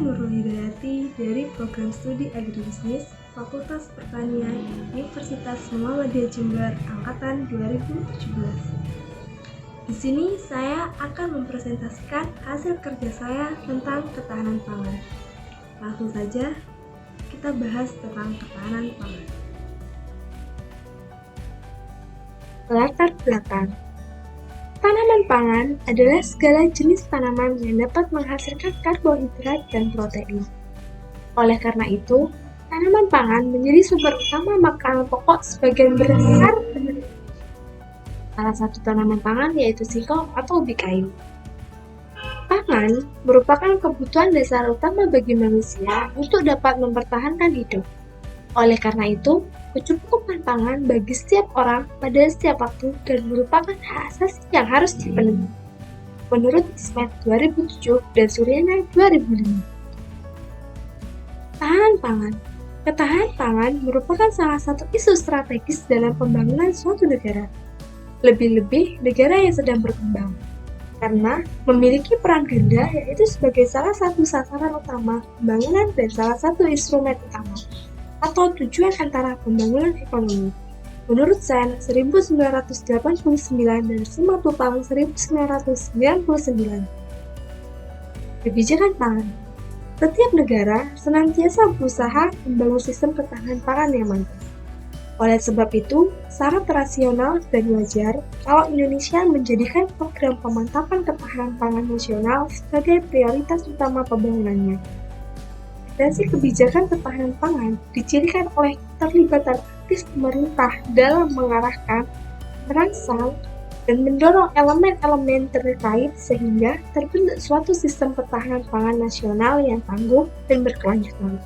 Nurul Hidayati dari Program Studi Agribisnis Fakultas Pertanian Universitas Muhammadiyah Jember Angkatan 2017. Di sini saya akan mempresentasikan hasil kerja saya tentang ketahanan pangan. Langsung saja kita bahas tentang ketahanan pangan. Latar belakang. Tanaman pangan adalah segala jenis tanaman yang dapat menghasilkan karbohidrat dan protein. Oleh karena itu, tanaman pangan menjadi sumber utama makanan pokok sebagian besar penduduk. Salah satu tanaman pangan yaitu singkong atau ubi kayu. Pangan merupakan kebutuhan dasar utama bagi manusia untuk dapat mempertahankan hidup. Oleh karena itu, kecukupan pangan bagi setiap orang pada setiap waktu dan merupakan hak asasi yang harus dipenuhi. Menurut Ismet 2007 dan Suryana 2005. Ketahanan pangan. Ketahanan pangan merupakan salah satu isu strategis dalam pembangunan suatu negara. Lebih-lebih negara yang sedang berkembang. Karena memiliki peran ganda yaitu sebagai salah satu sasaran utama pembangunan dan salah satu instrumen utama atau tujuan antara pembangunan ekonomi. Menurut Sen 1989 dan Simatupang 1999. Kebijakan pangan. Setiap negara senantiasa berusaha membangun sistem ketahanan pangan yang mantap. Oleh sebab itu, sangat rasional dan wajar kalau Indonesia menjadikan program pemantapan ketahanan pangan nasional sebagai prioritas utama pembangunannya. Realisasi kebijakan ketahanan pangan dicirikan oleh keterlibatan aktif pemerintah dalam mengarahkan, merangsang, dan mendorong elemen-elemen terkait sehingga terbentuk suatu sistem ketahanan pangan nasional yang tangguh dan berkelanjutan.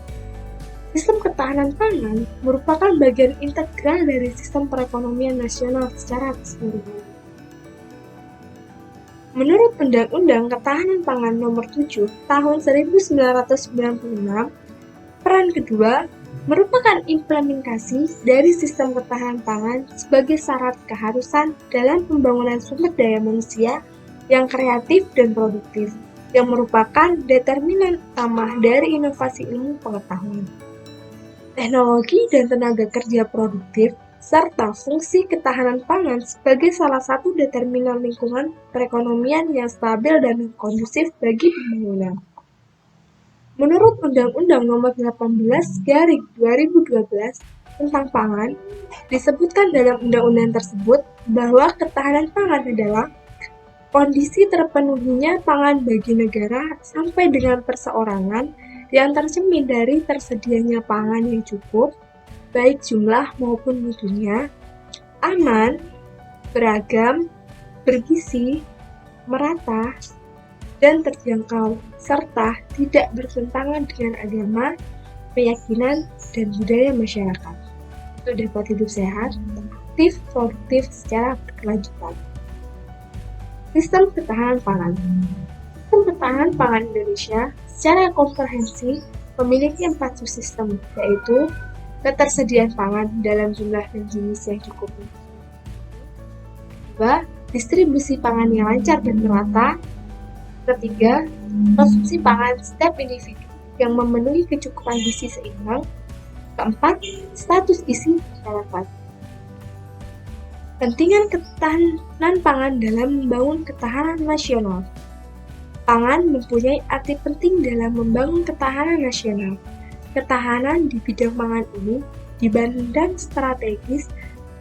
Sistem ketahanan pangan merupakan bagian integral dari sistem perekonomian nasional secara keseluruhan. Menurut Undang-Undang Ketahanan Pangan Nomor 7 Tahun 1996, peran kedua merupakan implementasi dari sistem ketahanan pangan sebagai syarat keharusan dalam pembangunan sumber daya manusia yang kreatif dan produktif, yang merupakan determinan utama dari inovasi ilmu pengetahuan, teknologi dan tenaga kerja produktif, serta fungsi ketahanan pangan sebagai salah satu determinan lingkungan perekonomian yang stabil dan kondusif bagi pembangunan. Menurut Undang-Undang Nomor 18/2012 tentang pangan, disebutkan dalam undang-undang tersebut bahwa ketahanan pangan adalah kondisi terpenuhinya pangan bagi negara sampai dengan perseorangan yang tercermin dari tersedianya pangan yang cukup, baik jumlah maupun mutunya, aman, beragam, bergizi, merata, dan terjangkau, serta tidak bertentangan dengan agama, keyakinan, dan budaya masyarakat, untuk dapat hidup sehat, aktif, produktif secara berkelanjutan. Sistem ketahanan pangan. Sistem ketahanan pangan Indonesia secara komprehensif memiliki 4 subsistem, yaitu ketersediaan pangan dalam jumlah dan jenis yang cukup. Kedua, distribusi pangan yang lancar dan merata. Ketiga, konsumsi pangan setiap individu yang memenuhi kecukupan gizi seimbang. Keempat, status gizi masyarakat. Pentingan ketahanan pangan dalam membangun ketahanan nasional. Pangan mempunyai arti penting dalam membangun ketahanan nasional. Ketahanan di bidang pangan ini dipandang strategis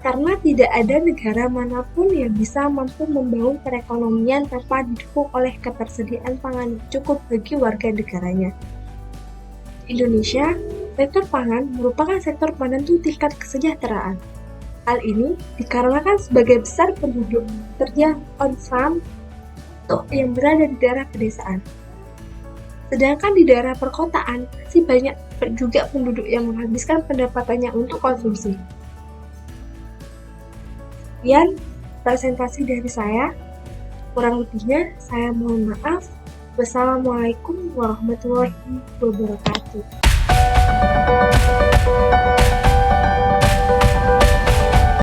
karena tidak ada negara manapun yang bisa mampu membangun perekonomian tanpa didukung oleh ketersediaan pangan yang cukup bagi warga negaranya. Di Indonesia, sektor pangan merupakan sektor penentu tingkat kesejahteraan. Hal ini dikarenakan sebagai besar penduduk kerja on-farm yang berada di daerah pedesaan. Sedangkan di daerah perkotaan, masih banyak juga penduduk yang menghabiskan pendapatannya untuk konsumsi. Sekian presentasi dari saya. Kurang lebihnya, saya mohon maaf. Wassalamualaikum warahmatullahi wabarakatuh.